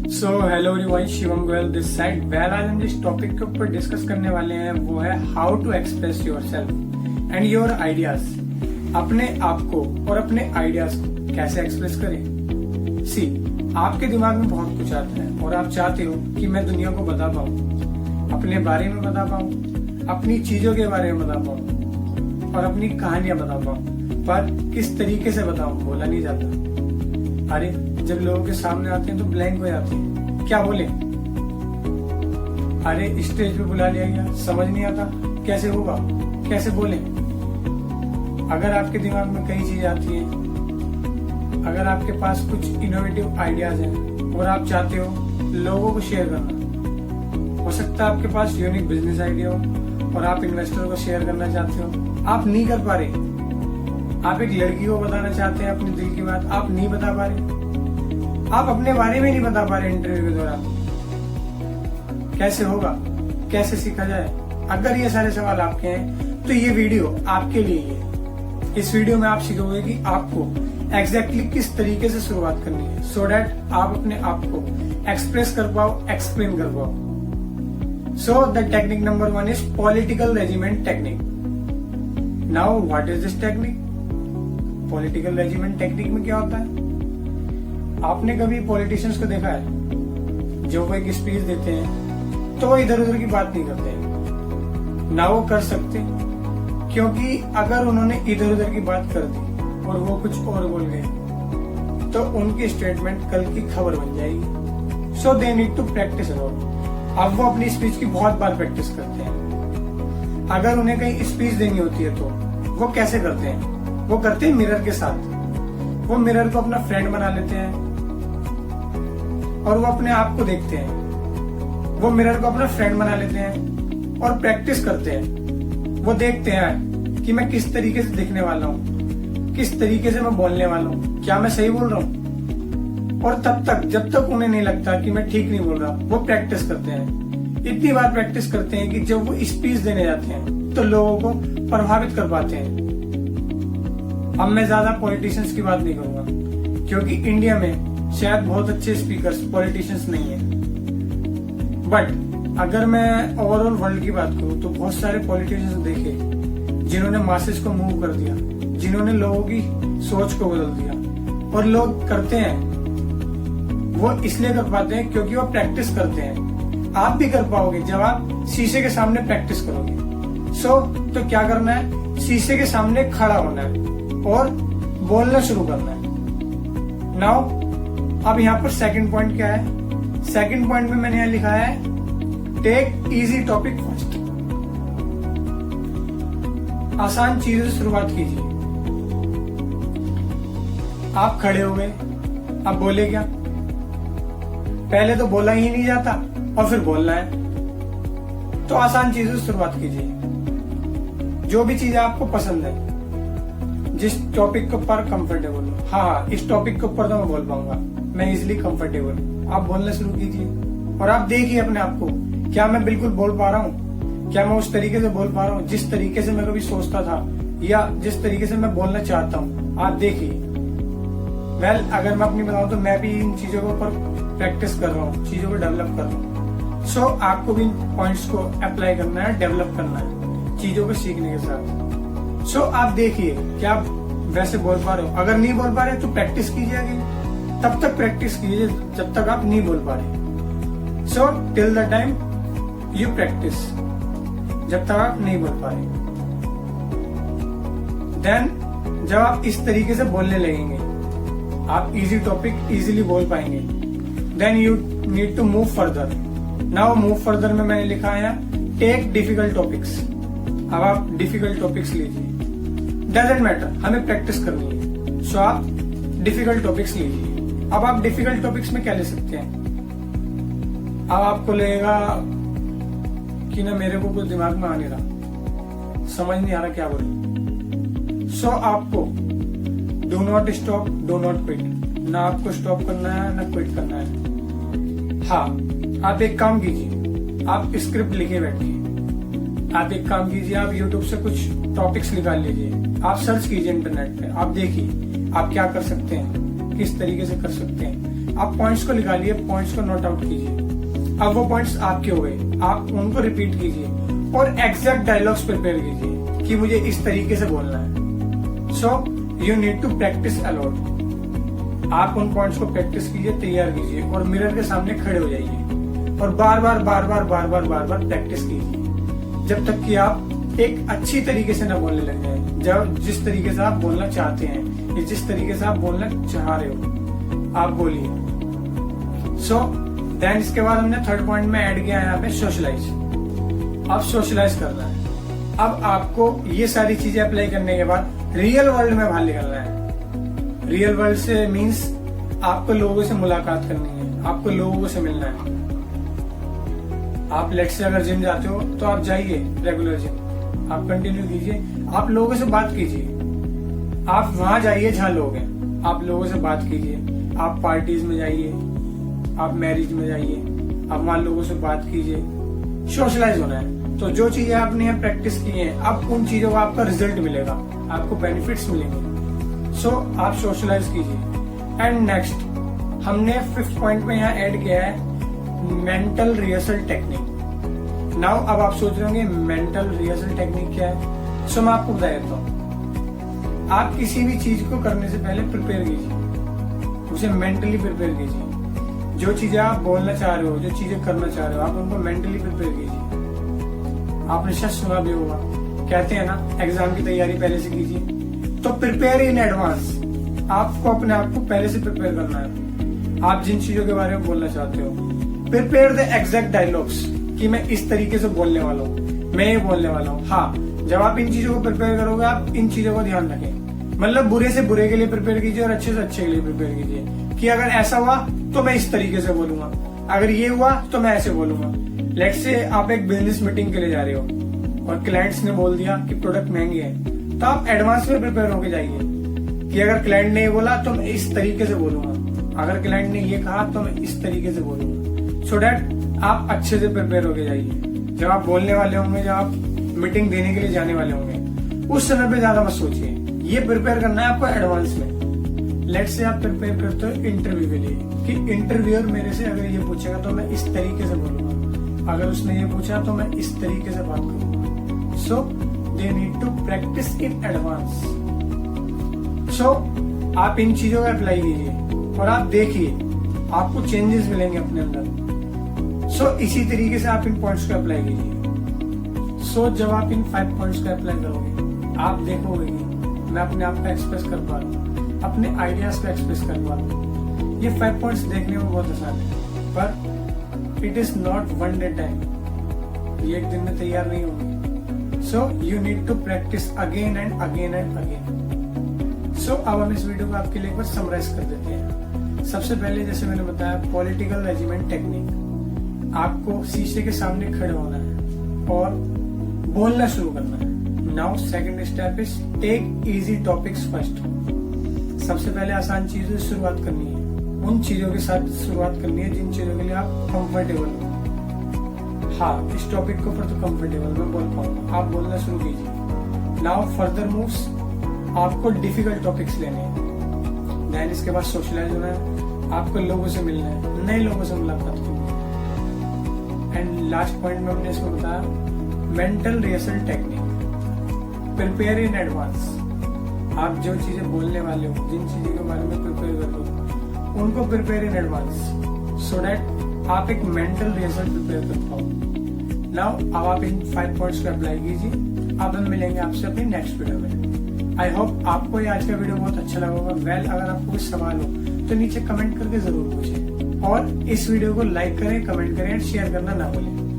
So hello everyone, Shivam Goyal this side. Well आज हम जिस टॉपिक के ऊपर डिस्कस करने वाले हैं वो है how to express yourself and your ideas. अपने आप को और अपने आइडियाज को कैसे एक्सप्रेस करें। सी, आपके दिमाग में बहुत कुछ आता है और आप चाहते हो कि मैं दुनिया को बता पाऊं, अपने बारे में बता पाऊं, अपनी चीजों के बारे में बता पाऊं और अपनी कहानियां बता पाऊं, पर किस तरीके से बताऊं बोला नहीं जाता। अरे जब लोगों के सामने आते हैं तो ब्लैंक हो जाते हैं, क्या बोले। अरे स्टेज पे बुला लिया गया, समझ नहीं आता कैसे होगा, कैसे बोले। अगर आपके दिमाग में कई चीजें आती हैं, अगर आपके पास कुछ इनोवेटिव आइडियाज हैं और आप चाहते हो लोगों को शेयर करना, हो सकता है आपके पास यूनिक बिजनेस आइडिया हो और आप इन्वेस्टर को शेयर करना चाहते हो, आप नहीं कर पा रहे। आप एक लड़की को बताना चाहते हैं अपने दिल की बात, आप नहीं बता पा रहे। आप अपने बारे में नहीं बता पा रहे इंटरव्यू के दौरान, कैसे होगा, कैसे सीखा जाए। अगर ये सारे सवाल आपके हैं तो ये वीडियो आपके लिए है। इस वीडियो में आप सीखोगे कि आपको एग्जैक्टली किस तरीके से शुरुआत करनी है, सो दैट आप अपने आप को एक्सप्रेस कर पाओ, एक्सप्लेन कर पाओ। So the technique number 1 is political regiment technique. Now what is this technique? Political regiment technique में क्या होता है? आपने कभी पॉलिटिशियंस को देखा है जो वो एक स्पीच देते हैं तो वो इधर उधर की बात नहीं करते हैं, ना वो कर सकते, क्योंकि अगर उन्होंने इधर उधर की बात कर दी और वो कुछ और बोल गए तो उनकी स्टेटमेंट कल की खबर बन जाएगी। So they need to practice about. अब वो अपनी स्पीच की बहुत बार प्रैक्टिस करते हैं। अगर उन्हें कहीं स्पीच देनी होती है तो वो कैसे करते हैं? वो करते हैं मिरर के साथ। वो मिरर को अपना फ्रेंड बना लेते हैं और वो अपने आप को देखते हैं। वो मिरर को अपना फ्रेंड बना लेते हैं और प्रैक्टिस करते हैं। वो देखते हैं कि मैं किस तरीके से दिखने वाला हूँ, किस तरीके से मैं बोलने वाला हूँ, क्या मैं सही बोल रहा हूँ। और तब तक जब तक उन्हें नहीं लगता कि मैं ठीक नहीं बोल रहा, वो प्रैक्टिस करते हैं। इतनी बार प्रैक्टिस करते हैं कि जब वो स्पीच देने जाते हैं तो लोगों को प्रभावित कर पाते हैं। अब मैं ज्यादा पॉलिटिशियंस की बात नहीं करूंगा क्योंकि इंडिया में शायद बहुत अच्छे स्पीकर्स पॉलिटिशियंस नहीं है, बट अगर मैं ओवरऑल वर्ल्ड की बात करूं तो बहुत सारे पॉलिटिशियंस देखे जिन्होंने मासेस को मूव कर दिया, जिन्होंने लोगों की सोच को बदल दिया। और लोग करते हैं, वो इसलिए कर पाते हैं क्योंकि वो प्रैक्टिस करते हैं। आप भी कर पाओगे जब आप शीशे के सामने प्रैक्टिस करोगे। सो तो क्या करना है? शीशे के सामने खड़ा होना है और बोलना शुरू करना है। नाउ अब यहाँ पर सेकंड पॉइंट क्या है? सेकंड पॉइंट में मैंने यहाँ लिखा है टेक इजी टॉपिक फर्स्ट। आसान चीजों से शुरुआत कीजिए। आप खड़े हो गए, अब बोले क्या? पहले तो बोला ही नहीं जाता और फिर बोलना है। तो आसान चीजों से शुरुआत कीजिए। जो भी चीज आपको पसंद है, जिस टॉपिक के ऊपर कंफर्टेबल हो। हाँ, इस टॉपिक के ऊपर तो मैं बोल पाऊंगा, मैं इजिली कंफर्टेबल। आप बोलना शुरू कीजिए और आप देखिए अपने आप को, क्या मैं बिल्कुल बोल पा रहा हूँ? क्या मैं उस तरीके से बोल पा रहा हूँ जिस तरीके से मैं कभी सोचता था या जिस तरीके से मैं बोलना चाहता हूँ? आप देखिए। वेल, अगर मैं अपनी बताऊं तो मैं भी इन चीजों के ऊपर प्रैक्टिस कर रहा हूँ, चीजों को डेवलप कर रहा हूँ। सो आपको भी इन पॉइंट्स को अप्लाई करना है, डेवलप करना है चीजों को सीखने के साथ। सो आप देखिए क्या आप वैसे बोल पा रहे हो। अगर नहीं बोल पा रहे तो प्रैक्टिस कीजिए आगे, तब तक प्रैक्टिस कीजिए जब तक आप नहीं बोल पा रहे। So till the time you practice, जब तक आप नहीं बोल पा रहे। देन जब आप इस तरीके से बोलने लगेंगे, आप इजी टॉपिक इजीली बोल पाएंगे। Then you need to move further. Now move further में मैंने लिखा है टेक डिफिकल्ट टॉपिक्स। अब आप डिफिकल्ट टॉपिक्स लीजिए, डजेंट मैटर, हमें प्रैक्टिस करनी है। सो आप डिफिकल्ट टॉपिक्स लीजिए। अब आप डिफिकल्ट टॉपिक्स में क्या ले सकते हैं? अब आपको लगेगा कि ना मेरे को कुछ दिमाग में आ नहीं रहा, समझ नहीं आ रहा क्या बोलूं। सो आपको do not stop, do not quit. ना आपको स्टॉप करना है ना क्विट करना है। हाँ, आप एक काम कीजिए, आप स्क्रिप्ट लिखे बैठिए। आप एक काम कीजिए, आप YouTube से कुछ टॉपिक्स निकाल लीजिए, आप सर्च कीजिए इंटरनेट पे, आप देखिए आप क्या कर सकते हैं, किस तरीके से कर सकते हैं। आप पॉइंट्स को निकालिए, पॉइंट्स को नोट आउट कीजिए। अब वो पॉइंट्स आपके हो गए, आप उनको रिपीट कीजिए और एग्जैक्ट डायलॉग्स प्रिपेयर कीजिए कि मुझे इस तरीके से बोलना है। So you need to practice a lot. आप उन पॉइंट्स को प्रैक्टिस कीजिए, तैयार कीजिए और मिरर के सामने खड़े हो जाइए और बार बार प्रैक्टिस कीजिए जब तक कि आप एक अच्छी तरीके से ना बोलने लग जाए, जब जिस तरीके से आप बोलना चाहते हैं या जिस तरीके से आप बोलना चाह रहे हो आप बोलिए। सो देन इसके बाद हमने थर्ड पॉइंट में ऐड किया है यहाँ पे सोशलाइज। अब सोशलाइज करना है। अब आपको ये सारी चीजें अप्लाई करने के बाद रियल वर्ल्ड में बाहर निकलना है। रियल वर्ल्ड से मीन्स आपको लोगों से मुलाकात करनी है, आपको लोगों से मिलना है। आप लेट से अगर जिम जाते हो तो आप जाइए रेगुलर जिम, आप कंटिन्यू कीजिए, आप लोगों से बात कीजिए। आप वहां जाइए जहां लोग हैं, आप लोगों से बात कीजिए। आप पार्टीज में जाइए, आप मैरिज में जाइए, आप वहां लोगों से बात कीजिए। सोशलाइज होना है। तो जो चीजें आपने यहाँ प्रैक्टिस की हैं, अब उन चीजों का आपका रिजल्ट मिलेगा, आपको बेनिफिट्स मिलेंगे। सो आप सोशलाइज कीजिए। एंड नेक्स्ट हमने फिफ्थ पॉइंट में यहाँ ऐड किया है मेंटल रिहर्सल टेक्निक। नाउ अब आप सोच रहे होंगे मेंटल रिहर्सल टेक्निक क्या है। सो मैं आपको बता देता हूँ। आप किसी भी चीज को करने से पहले प्रिपेयर कीजिए, उसे मेंटली प्रिपेयर कीजिए। जो चीजें आप बोलना चाह रहे हो, जो चीजें करना चाह रहे हो, आप उनको मेंटली प्रिपेयर कीजिए। आपने शायद सुना भी होगा, कहते हैं ना एग्जाम की तैयारी पहले से कीजिए। तो प्रिपेयर इन एडवांस। आपको अपने आप को पहले से प्रिपेयर करना है। आप जिन चीजों के बारे में बोलना चाहते हो, प्रिपेयर द एग्जैक्ट डायलॉग्स कि मैं इस तरीके से बोलने वाला हूँ, मैं ये बोलने वाला हूँ। हाँ, जब आप इन चीजों को प्रिपेयर करोगे, आप इन चीजों को ध्यान रखें। मतलब बुरे से बुरे के लिए प्रिपेयर कीजिए और अच्छे से अच्छे के लिए प्रिपेयर कीजिए कि अगर ऐसा हुआ तो मैं इस तरीके से बोलूंगा, अगर ये हुआ तो मैं ऐसे बोलूंगा। लेट से आप एक बिजनेस मीटिंग के लिए जा रहे हो और क्लाइंट्स ने बोल दिया कि प्रोडक्ट महंगी है, तो आप एडवांस में प्रिपेयर होके जाइए कि अगर क्लाइंट ने ये बोला तो मैं इस तरीके से बोलूंगा, अगर क्लाइंट ने ये कहा तो मैं इस तरीके से बोलूंगा। सो डैट आप अच्छे से प्रिपेयर होके जाइए। जब आप बोलने वाले होंगे, जब आप मीटिंग देने के लिए जाने वाले होंगे, उस समय पे ज्यादा मत सोचिए। ये प्रिपेयर करना है आपको एडवांस में। लेट से आप प्रिपेयर करते हो इंटरव्यू के लिए कि इंटरव्यूअर मेरे से अगर ये पूछेगा तो मैं इस तरीके से बोलूंगा, अगर उसने ये पूछा तो मैं इस तरीके से बात करूंगा। सो they need to practice in advance. So आप इन चीजों का अप्लाई कीजिए और आप देखिए आपको चेंजेस मिलेंगे अपने अंदर। सो इसी तरीके से आप इन पॉइंट्स को अप्लाई कीजिए। सो जब आप इन 5 पॉइंट्स का अप्लाई करोगे, आप देखोगे कि मैं अपने आप को एक्सप्रेस कर पा रहा हूँ, अपने आइडियाज को एक्सप्रेस कर पा रहा हूँ। ये 5 पॉइंट्स देखने में बहुत आसान है, पर it is not one day time. ये एक दिन में तैयार नहीं होंगे। So you need to practice again and again and again. So अब हम इस वीडियो को आपके लिए एक बार समराइज कर देते हैं। सबसे पहले जैसे मैंने बताया पॉलिटिकल रेजिमेंट टेक्निक। आपको शीशे के सामने खड़े होना है और बोलना शुरू करना है। Now second step is take easy topics first. सबसे पहले आसान चीजों से शुरुआत करनी है, उन चीजों के साथ शुरुआत करनी है जिन चीजों के लिए आप कंफर्टेबल हो। हाँ, इस टॉपिक के ऊपर तो कंफर्टेबल मैं बोल पाऊंगा, आप बोलना शुरू कीजिए। नाउ फर्दर मूव्स, आपको डिफिकल्ट टॉपिक्स लेने हैं। देन इसके बाद सोशलाइज होना है, आपको लोगों से मिलना है, नए लोगों से मुलाकात करनी है। एंड लास्ट पॉइंट में हमने इसको बताया mental rehearsal technique. Prepare in advance. आप जो चीजें बोलने वाले हो, जिन चीजों के बारे में प्रिपेयर कर रहे हो, उनको prepare in advance so that आप एक मेंटल रिहर्सल प्रिपेयर कर पाओ। नाउ अब आप इन 5 पॉइंट्स को अप्लाई कीजिए। अब हम मिलेंगे आपसे अपनी नेक्स्ट वीडियो में। आई होप आपको ये आज का वीडियो बहुत अच्छा लगा होगा। अगर आपको कोई सवाल हो तो नीचे कमेंट करके जरूर पूछें और इस वीडियो को लाइक करें, कमेंट करें और शेयर करना ना भूलें।